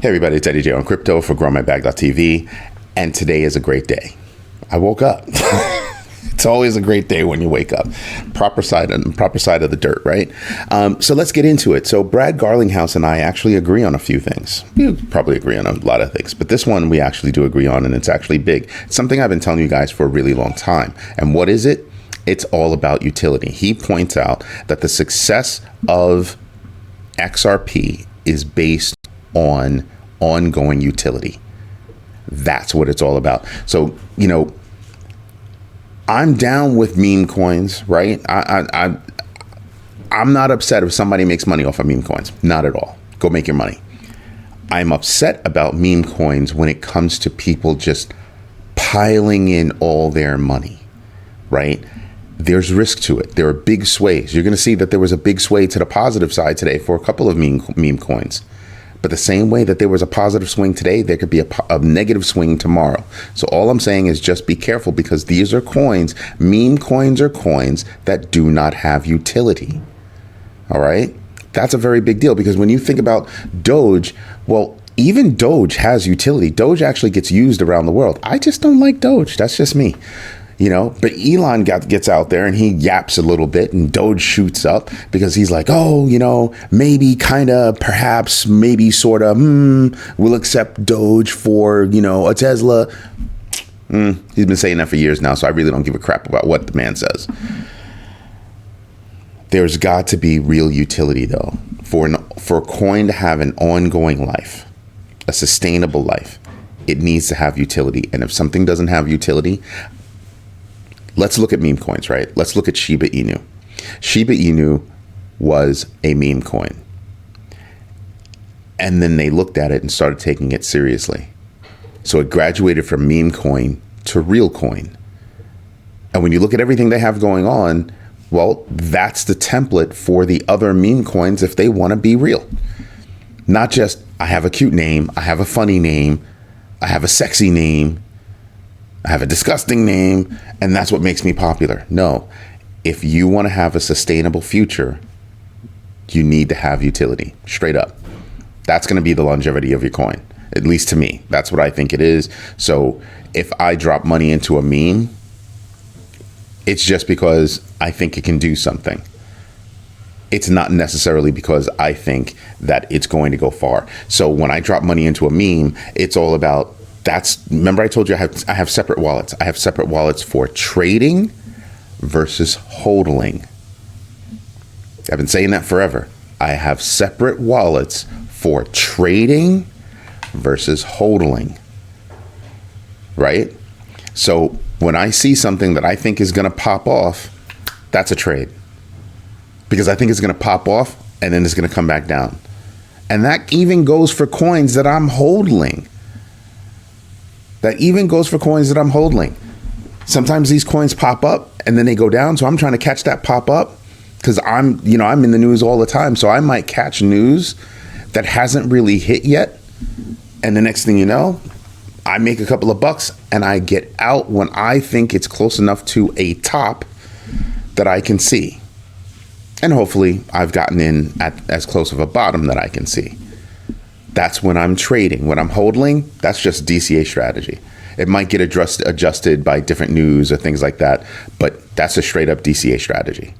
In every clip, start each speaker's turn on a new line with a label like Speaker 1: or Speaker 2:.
Speaker 1: Hey everybody, it's Eddie J on crypto for growmybag.tv, and today is a great day. I woke up. It's always a great day when you wake up. Proper side of the dirt, right? So let's get into it. So Brad Garlinghouse and I actually agree on a few things. We probably agree on a lot of things, but this one we actually do agree on, and it's actually big. It's something I've been telling you guys for a really long time. And what is it? It's all about utility. He points out that the success of XRP is based on ongoing utility. That's what it's all about. So, I'm down with meme coins, right? I'm not upset if somebody makes money off of meme coins. Not at all. Go make your money. I'm upset about meme coins when it comes to people just piling in all their money, right? There's risk to it. There are big sways. You're going to see that there was a big sway to the positive side today for a couple of meme coins. But the same way that there was a positive swing today, there could be a negative swing tomorrow. So all I'm saying is just be careful, because these are coins. Meme coins are coins that do not have utility. All right? That's a very big deal, because when you think about Doge, well, even Doge has utility. Doge actually gets used around the world. I just don't like Doge. That's just me. But Elon gets out there and he yaps a little bit, and Doge shoots up because he's like, maybe, kind of, perhaps, maybe, sort of, we'll accept Doge for, a Tesla. He's been saying that for years now, so I really don't give a crap about what the man says. There's got to be real utility, though, for a coin to have an ongoing life, a sustainable life. It needs to have utility. And if something doesn't have utility, let's look at meme coins, right? Let's look at Shiba Inu. Shiba Inu was a meme coin. And then they looked at it and started taking it seriously. So it graduated from meme coin to real coin. And when you look at everything they have going on, well, that's the template for the other meme coins if they want to be real. Not just, I have a cute name, I have a funny name, I have a sexy name, I have a disgusting name, and that's what makes me popular. No, if you want to have a sustainable future, you need to have utility, straight up. That's going to be the longevity of your coin, at least to me. That's what I think it is. So if I drop money into a meme, it's just because I think it can do something. It's not necessarily because I think that it's going to go far. So when I drop money into a meme, it's all about, remember I told you I have separate wallets. I have separate wallets for trading versus hodling. I've been saying that forever. I have separate wallets for trading versus hodling. Right? So when I see something that I think is going to pop off, that's a trade. Because I think it's going to pop off and then it's going to come back down. And that even goes for coins that I'm hodling. Sometimes these coins pop up and then they go down. So I'm trying to catch that pop up because I'm in the news all the time. So I might catch news that hasn't really hit yet. And the next thing you know, I make a couple of bucks and I get out when I think it's close enough to a top that I can see. And hopefully I've gotten in at as close of a bottom that I can see. That's when I'm trading. When I'm hodling, that's just DCA strategy. It might get adjusted by different news or things like that, but that's a straight up DCA strategy.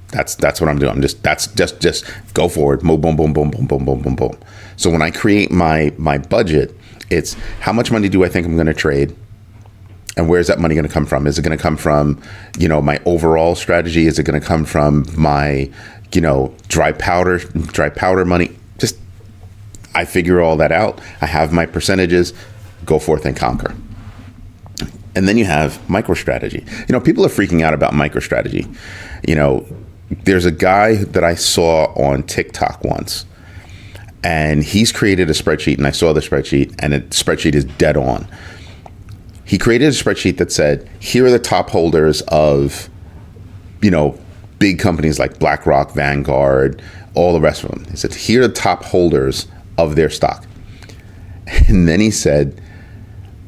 Speaker 1: That's what I'm doing. That's just go forward. Boom, boom, boom, boom, boom, boom, boom, boom, boom. So when I create my budget, it's how much money do I think I'm going to trade? And where's that money going to come from? Is it going to come from, my overall strategy? Is it going to come from my, dry powder money? I figure all that out. I have my percentages, go forth and conquer. And then you have MicroStrategy. People are freaking out about MicroStrategy. There's a guy that I saw on TikTok once, and he's created a spreadsheet, and I saw the spreadsheet, and the spreadsheet is dead on. He created a spreadsheet that said, here are the top holders of, big companies like BlackRock, Vanguard, all the rest of them. He said, here are the top holders of their stock. And then he said,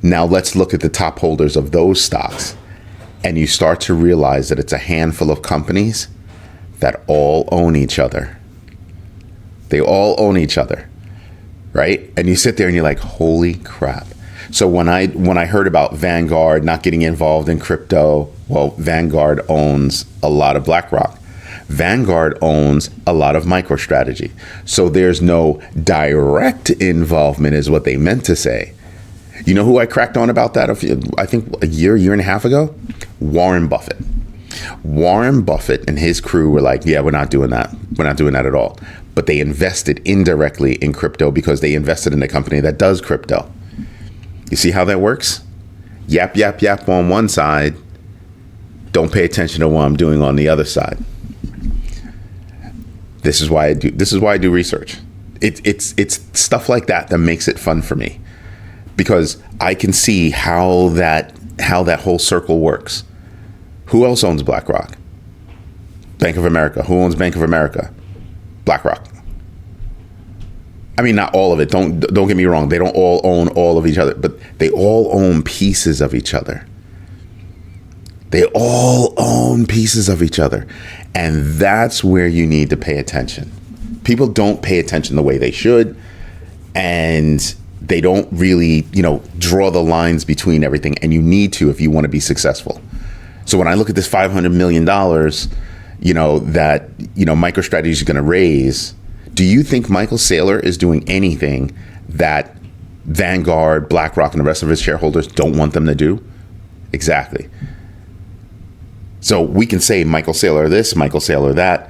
Speaker 1: now let's look at the top holders of those stocks. And you start to realize that it's a handful of companies that all own each other. They all own each other. right? And you sit there and you're like, holy crap. So when I heard about Vanguard not getting involved in crypto, well, Vanguard owns a lot of BlackRock. Vanguard owns a lot of MicroStrategy. So there's no direct involvement is what they meant to say. You know who I cracked on about that? I think a year and a half ago? Warren Buffett. Warren Buffett and his crew were like, yeah, we're not doing that. We're not doing that at all. But they invested indirectly in crypto because they invested in a company that does crypto. You see how that works? Yap, yap, yap on one side. Don't pay attention to what I'm doing on the other side. This is why I do research. It's stuff like that makes it fun for me, because I can see how that whole circle works. Who else owns BlackRock? Bank of America. Who owns Bank of America? BlackRock. I mean, not all of it. Don't get me wrong. They don't all own all of each other, but they all own pieces of each other. They all own pieces of each other. And that's where you need to pay attention. People don't pay attention the way they should. And they don't really, draw the lines between everything. And you need to if you want to be successful. So when I look at this $500 million, that, MicroStrategy is going to raise, do you think Michael Saylor is doing anything that Vanguard, BlackRock, and the rest of his shareholders don't want them to do? Exactly. So we can say Michael Saylor this, Michael Saylor that,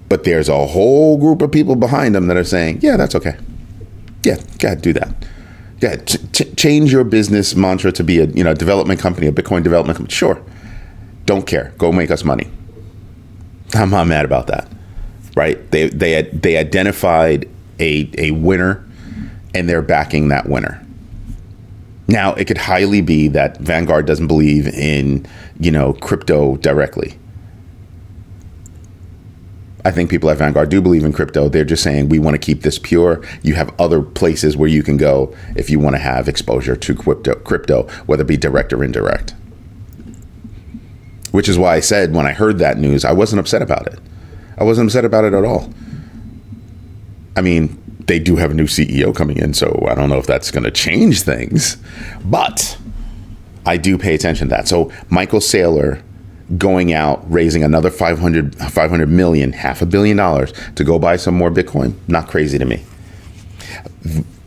Speaker 1: but there's a whole group of people behind them that are saying, yeah, that's okay. Yeah, go ahead, do that. Yeah, change your business mantra to be a development company, a Bitcoin development company. Sure. Don't care. Go make us money. I'm not mad about that. Right? They identified a winner, and they're backing that winner. Now, it could highly be that Vanguard doesn't believe in, crypto directly. I think people at Vanguard do believe in crypto. They're just saying, we want to keep this pure. You have other places where you can go if you want to have exposure to crypto, whether it be direct or indirect. Which is why I said when I heard that news, I wasn't upset about it. I wasn't upset about it at all. I mean, they do have a new CEO coming in, so I don't know if that's going to change things. But I do pay attention to that. So Michael Saylor going out, raising another 500 million, $500 million to go buy some more Bitcoin, not crazy to me.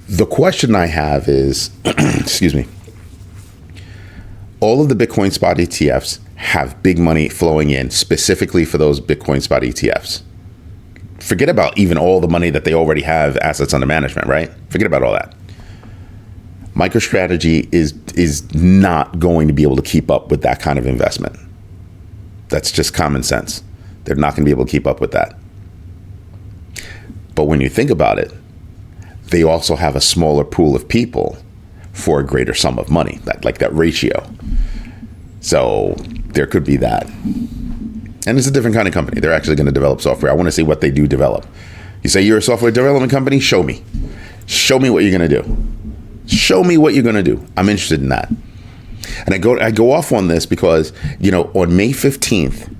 Speaker 1: The question I have is, excuse me, all of the Bitcoin spot ETFs have big money flowing in specifically for those Bitcoin spot ETFs. Forget about even all the money that they already have assets under management, right? Forget about all that. MicroStrategy is not going to be able to keep up with that kind of investment. That's just common sense. They're not going to be able to keep up with that. But when you think about it, they also have a smaller pool of people for a greater sum of money, that ratio. So there could be that. And it's a different kind of company. They're actually going to develop software. I want to see what they do develop. You say you're a software development company? Show me. Show me what you're going to do. Show me what you're going to do. I'm interested in that. And I go off on this because, on May 15th,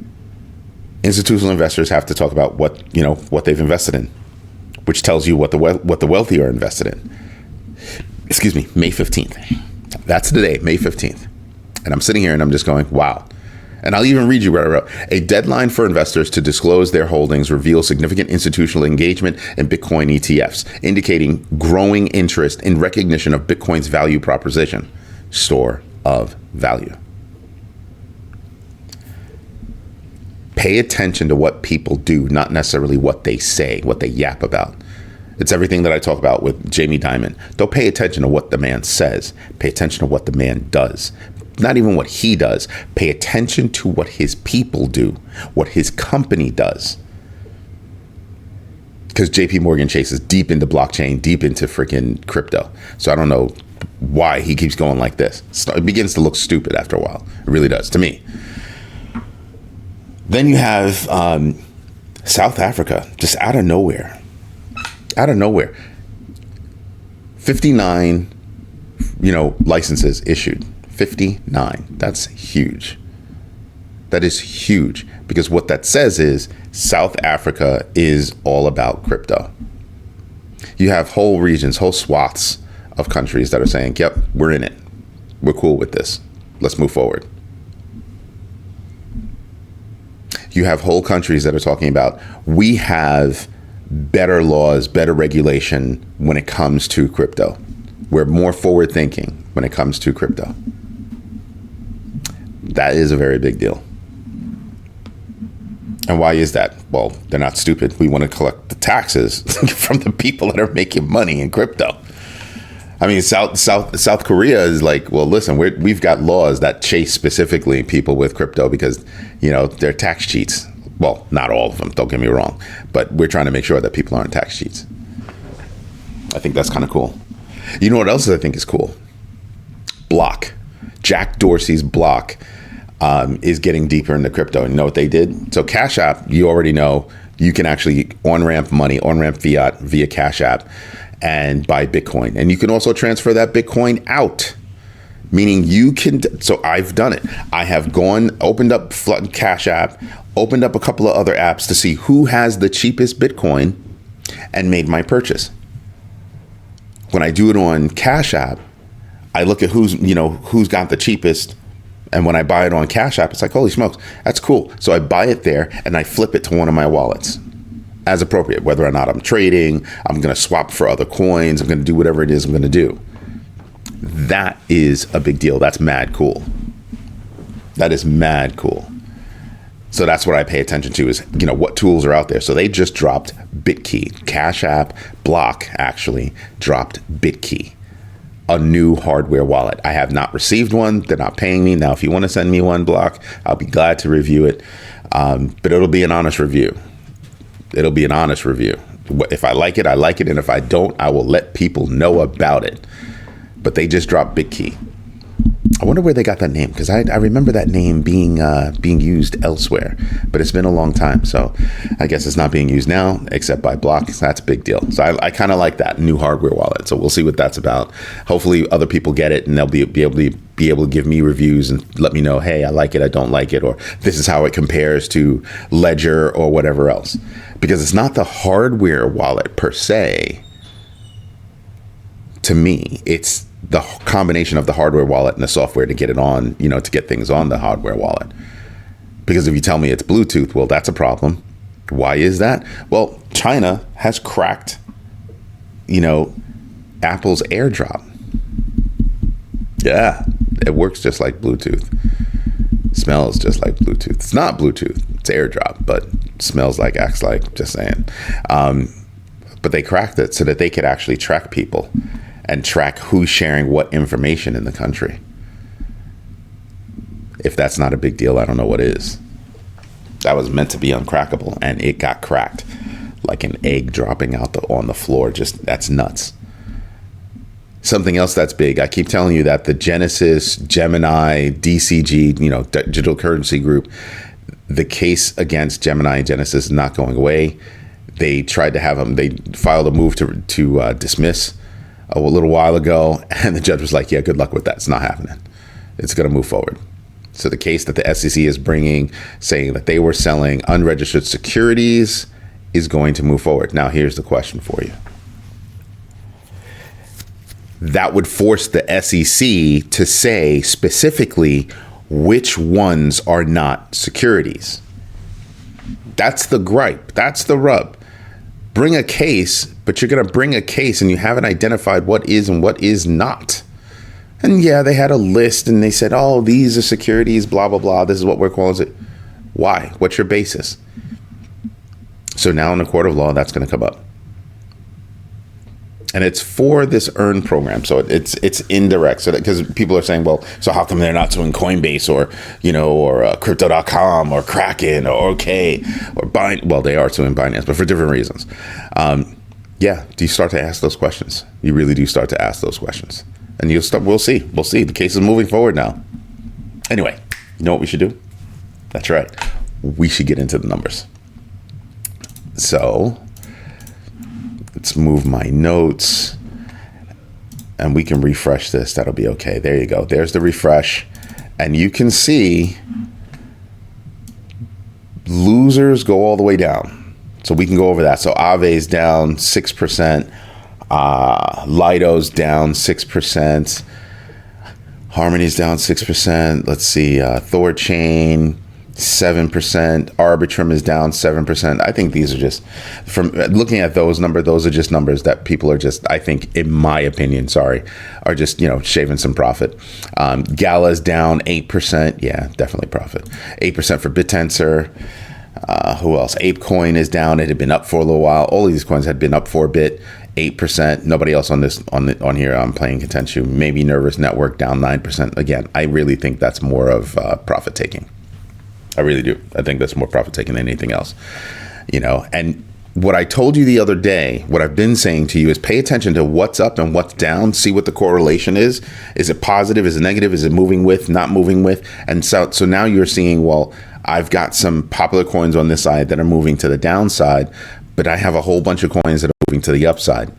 Speaker 1: institutional investors have to talk about what they've invested in, which tells you what the wealthy are invested in. Excuse me, May 15th. That's the day, May 15th. And I'm sitting here and I'm just going, wow. And I'll even read you what I wrote. A deadline for investors to disclose their holdings reveals significant institutional engagement in Bitcoin ETFs, indicating growing interest in recognition of Bitcoin's value proposition, store of value. Pay attention to what people do, not necessarily what they say, what they yap about. It's everything that I talk about with Jamie Dimon. Don't pay attention to what the man says. Pay attention to what the man does. Not even what he does. Pay attention to what his people do, what his company does. Because JP Morgan Chase is deep into blockchain, deep into freaking crypto. So I don't know why he keeps going like this. It begins to look stupid after a while. It really does to me. Then you have South Africa, just out of nowhere. 59, licenses issued. 59. That's huge. That is huge, because what that says is South Africa is all about crypto. You have whole regions, whole swaths of countries that are saying, yep, we're in it. We're cool with this. Let's move forward. You have whole countries that are talking about, we have better laws, better regulation when it comes to crypto. We're more forward thinking when it comes to crypto. That is a very big deal. And why is that? Well, they're not stupid. We want to collect the taxes from the people that are making money in crypto. I mean, South Korea is like, well, listen, we've got laws that chase specifically people with crypto because, they're tax cheats. Well, not all of them, don't get me wrong, but we're trying to make sure that people aren't tax cheats. I think that's kind of cool. You know what else I think is cool? Block. Jack Dorsey's Block is getting deeper into crypto. And you know what they did? So Cash App, you already know, you can actually on-ramp money, on-ramp fiat via Cash App and buy Bitcoin. And you can also transfer that Bitcoin out. Meaning you can, so I've done it. I have opened up Cash App, opened up a couple of other apps to see who has the cheapest Bitcoin and made my purchase. When I do it on Cash App, I look at who's got the cheapest. And when I buy it on Cash App, it's like, holy smokes, that's cool. So I buy it there and I flip it to one of my wallets as appropriate, whether or not I'm trading, I'm going to swap for other coins, I'm going to do whatever it is I'm going to do. That is a big deal. That's mad cool. That is mad cool. So that's what I pay attention to is, what tools are out there. So they just dropped Bitkey. Cash App, Block actually dropped Bitkey, a new hardware wallet. I have not received one. They're not paying me. Now, if you want to send me one, Block, I'll be glad to review it. But it'll be an honest review. It'll be an honest review. If I like it, I like it. And if I don't, I will let people know about it. But they just dropped Bitkey. I wonder where they got that name, because I remember that name being used elsewhere, but it's been a long time. So I guess it's not being used now, except by Block. So that's a big deal. So I kind of like that new hardware wallet. So we'll see what that's about. Hopefully other people get it and they'll be able to give me reviews and let me know, hey, I like it, I don't like it, or this is how it compares to Ledger or whatever else. Because it's not the hardware wallet per se. To me, it's the combination of the hardware wallet and the software to get it on, to get things on the hardware wallet. Because if you tell me it's Bluetooth, well, that's a problem. Why is that? Well, China has cracked, Apple's AirDrop. Yeah, it works just like Bluetooth. Smells just like Bluetooth. It's not Bluetooth, it's AirDrop, but smells like, acts like, just saying. But they cracked it so that they could actually track people and track who's sharing what information in the country. If that's not a big deal, I don't know what is. That was meant to be uncrackable, and it got cracked like an egg dropping out on the floor. Just, that's nuts. Something else that's big, I keep telling you that the Genesis, Gemini, DCG, digital currency group, the case against Gemini and Genesis is not going away. They tried to have them, they filed a move to dismiss a little while ago, and the judge was like, yeah, good luck with that. It's not happening. It's going to move forward. So the case that the SEC is bringing, saying that they were selling unregistered securities, is going to move forward. Now, here's the question for you. That would force the SEC to say specifically which ones are not securities. That's the gripe. That's the rub. Bring a case, but you're going to bring a case and you haven't identified what is and what is not. And yeah, they had a list and they said, oh, these are securities, blah, blah, blah. This is what we're calling it. Why? What's your basis? So now in the court of law, that's going to come up. And it's for this earn program. So it's indirect. So because people are saying, well, so how come they're not suing Coinbase or crypto.com or Kraken or OK or Binance? Well, they are suing Binance, but for different reasons. Yeah. Do you start to ask those questions? You really do start to ask those questions. And we'll see. The case is moving forward now. Anyway, you know what we should do? That's right. We should get into the numbers. So let's move my notes and we can refresh this. That'll be okay. There you go. There's the refresh. And you can see losers go all the way down. So we can go over that. So Aave's down 6%. Lido's down 6%. Harmony's down 6%. Let's see, Thorchain 7%. Arbitrum is down 7%. I think these are just, from looking at those numbers, those are just numbers that people are just, I think, in my opinion, are just, shaving some profit. Gala's down 8%. Yeah, definitely profit. 8% for BitTensor. Who else? ApeCoin is down. It had been up for a little while. All of these coins had been up for a bit. 8%. Nobody else on here I'm playing attention to. Maybe Nervous Network down 9%. Again, I really think that's more of profit taking. I really do. I think that's more profit taking than anything else. And what I told you the other day, what I've been saying to you is pay attention to what's up and what's down. See what the correlation is. Is it positive? Is it negative? Is it moving with? Not moving with? And so now you're seeing, well, I've got some popular coins on this side that are moving to the downside, but I have a whole bunch of coins that are moving to the upside,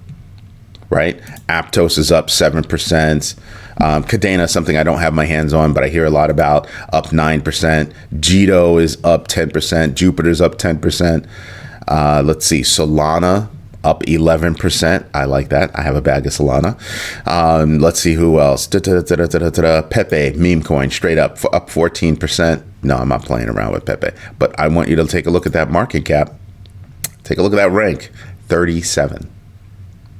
Speaker 1: right? Aptos is up 7%. Cadena, something I don't have my hands on, but I hear a lot about, up 9%. Jito is up 10%. Jupiter's up 10%. Let's see, Solana up 11%. I like that. I have a bag of Solana. Let's see who else. Pepe, meme coin, straight up 14%. No, I'm not playing around with Pepe, but I want you to take a look at that market cap. Take a look at that rank, 37.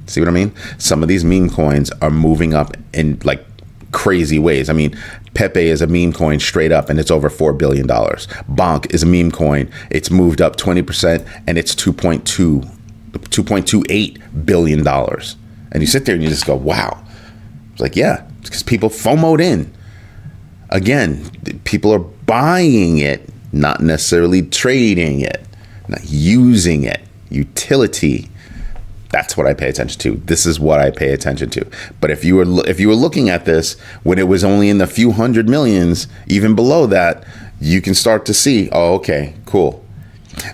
Speaker 1: See what I mean? Some of these meme coins are moving up in like crazy ways. I mean, Pepe is a meme coin straight up and it's over $4 billion. Bonk is a meme coin. It's moved up 20% and it's $2.28 billion. And you sit there and you just go, wow. It's like, yeah, it's because people FOMO'd in. Again, people are buying it, not necessarily trading it, not using it. Utility. That's what I pay attention to. This is what I pay attention to. But if you were looking at this when it was only in the few hundred millions, even below that, you can start to see, oh, okay, cool.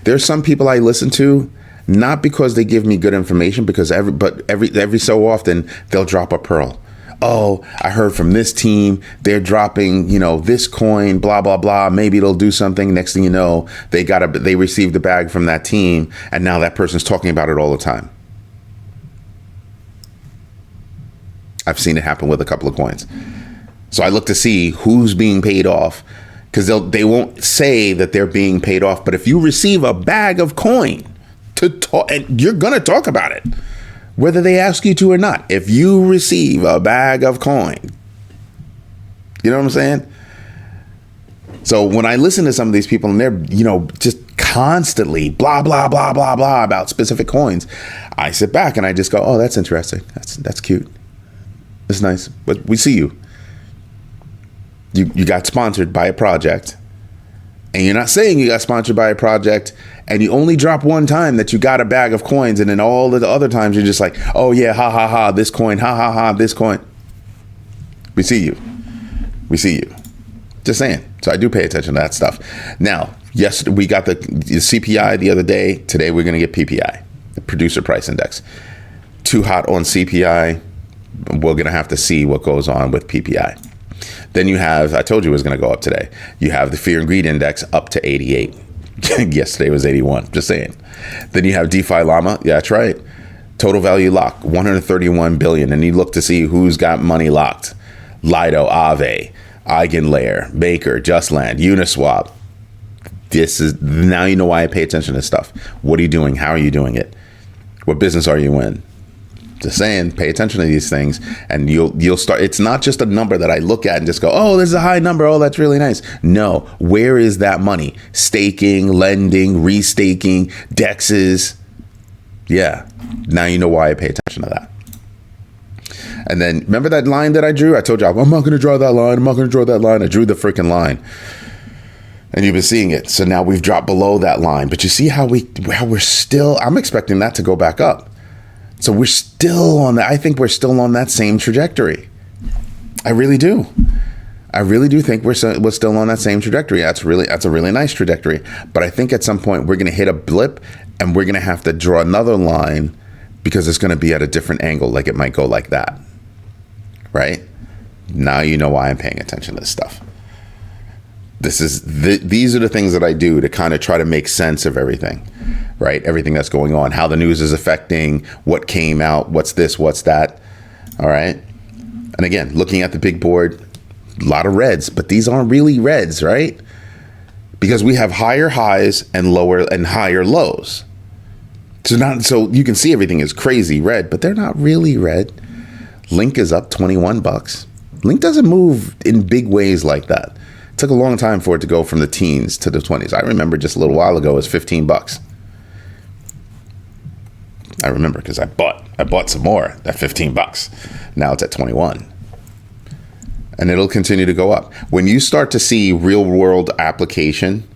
Speaker 1: There's some people I listen to, not because they give me good information, because every so often they'll drop a pearl. Oh, I heard from this team, they're dropping, this coin, blah, blah, blah. Maybe it'll do something. Next thing you know, they received a bag from that team, and now that person's talking about it all the time. I've seen it happen with a couple of coins. So I look to see who's being paid off, because they won't say that they're being paid off. But if you receive a bag of coin to talk, and you're going to talk about it, whether they ask you to or not. If you receive a bag of coin, you know what I'm saying? So when I listen to some of these people and they're, just constantly blah, blah, blah, blah, blah about specific coins, I sit back and I just go, oh, that's interesting. That's cute. It's nice. But we see you. You got sponsored by a project, and you're not saying you got sponsored by a project, and you only drop one time that you got a bag of coins, and then all of the other times you're just like, oh yeah, ha ha ha, this coin, ha ha ha, this coin. We see you. Just saying. So I do pay attention to that stuff. Now, yes, we got the CPI the other day. Today we're going to get PPI, the Producer Price Index. Too hot on CPI. We're going to have to see what goes on with PPI. Then you have, I told you it was going to go up today. You have the Fear and Greed Index up to 88. Yesterday was 81. Just saying. Then you have DeFi Llama. Yeah, that's right. Total value lock, 131 billion. And you look to see who's got money locked. Lido, Aave, Eigenlayer, Maker, Justland, Uniswap. This is, now you know why I pay attention to stuff. What are you doing? How are you doing it? What business are you in? Just saying, pay attention to these things, and you'll start. It's not just a number that I look at and just go, oh, this is a high number. Oh, that's really nice. No, where is that money? Staking, lending, restaking, dexes. Yeah, now you know why I pay attention to that. And then remember that line that I drew? I told you, I'm not going to draw that line. I'm not going to draw that line. I drew the freaking line. And you've been seeing it. So now we've dropped below that line. But you see how we're still, I'm expecting that to go back up. So we're still on that. I think we're still on that same trajectory. I really do. I really do think we're still on that same trajectory. That's a really nice trajectory. But I think at some point we're going to hit a blip and we're going to have to draw another line because it's going to be at a different angle. Like it might go like that. Right? Now you know why I'm paying attention to this stuff. These are the things that I do to kind of try to make sense of everything. right? Everything that's going on, how the news is affecting what came out, what's this, what's that. All right. And again, looking at the big board, a lot of reds, but these aren't really reds, right? Because we have higher highs and lower and higher lows. So you can see everything is crazy red, but they're not really red. Link is up $21. Link doesn't move in big ways like that. It took a long time for it to go from the teens to the 20s. I remember just a little while ago it was $15. I remember because I bought some more at $15. Now it's at 21. And it'll continue to go up. When you start to see real world application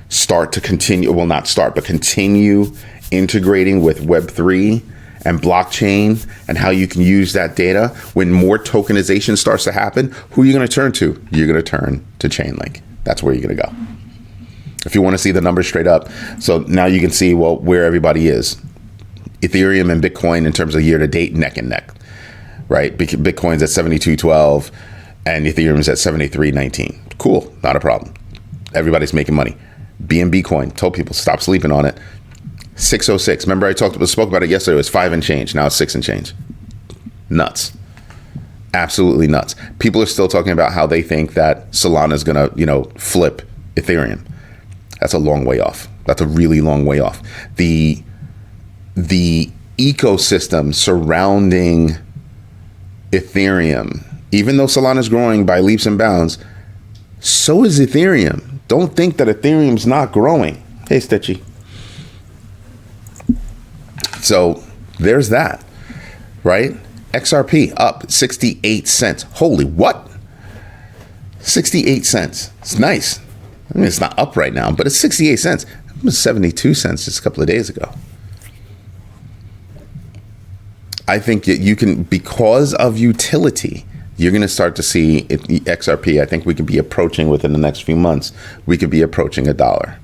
Speaker 1: start to continue, well, not start, but continue integrating with Web3 and blockchain and how you can use that data, when more tokenization starts to happen, who are you going to turn to? You're going to turn to Chainlink. That's where you're going to go. If you want to see the numbers straight up. So now you can see, well, where everybody is. Ethereum and Bitcoin in terms of year to date, neck and neck, right? Bitcoin's at 72.12 and Ethereum's at 73.19. Cool, not a problem. Everybody's making money. BNB coin, told people stop sleeping on it. 606. Remember I spoke about it yesterday. It was 5 and change. Now it's 6 and change. Nuts. Absolutely nuts. People are still talking about how they think that Solana's gonna, flip Ethereum. That's a long way off. That's a really long way off. The ecosystem surrounding Ethereum, even though Solana's growing by leaps and bounds, so is Ethereum. Don't think that Ethereum's not growing. Hey, Stitchy. So there's that, right? XRP up 68 cents. Holy what? 68 cents. It's nice. I mean, it's not up right now, but it's 68 cents. It was 72 cents just a couple of days ago. I think that you can, because of utility, you're going to start to see XRP. I think we could be approaching within the next few months. We could be approaching $1.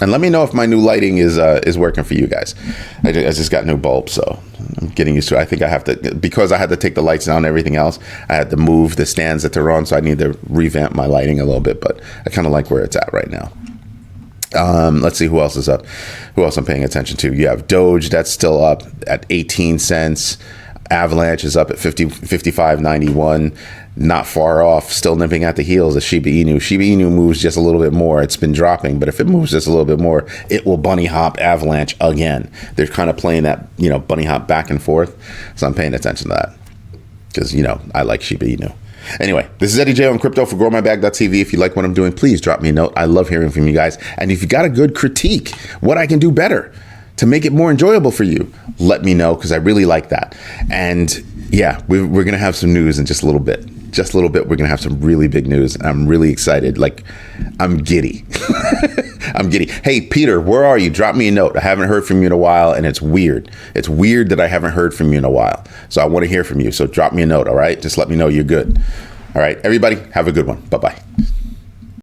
Speaker 1: And let me know if my new lighting is working for you guys. I just got new bulbs, so I'm getting used to it. I think I have to, because I had to take the lights down and everything else, I had to move the stands that they're on, so I need to revamp my lighting a little bit, but I kind of like where it's at right now. Let's see who else is up, who else I'm paying attention to. You have Doge, that's still up at 18 cents. Avalanche is up at 55.91. Not far off, still nipping at the heels of Shiba Inu. Shiba Inu moves just a little bit more. It's been dropping, but if it moves just a little bit more, it will bunny hop Avalanche again. They're kind of playing that, bunny hop back and forth. So I'm paying attention to that because, I like Shiba Inu. Anyway, this is Eddie J on crypto for growmybag.tv. If you like what I'm doing, please drop me a note. I love hearing from you guys. And if you got a good critique, what I can do better to make it more enjoyable for you, let me know, because I really like that. And yeah, we're going to have some news in just a little bit. Just a little bit, we're going to have some really big news. I'm really excited. Like, I'm giddy. I'm giddy. Hey, Peter, where are you? Drop me a note. I haven't heard from you in a while, and it's weird. It's weird that I haven't heard from you in a while. So I want to hear from you. So drop me a note, all right? Just let me know you're good. All right, everybody, have a good one. Bye-bye.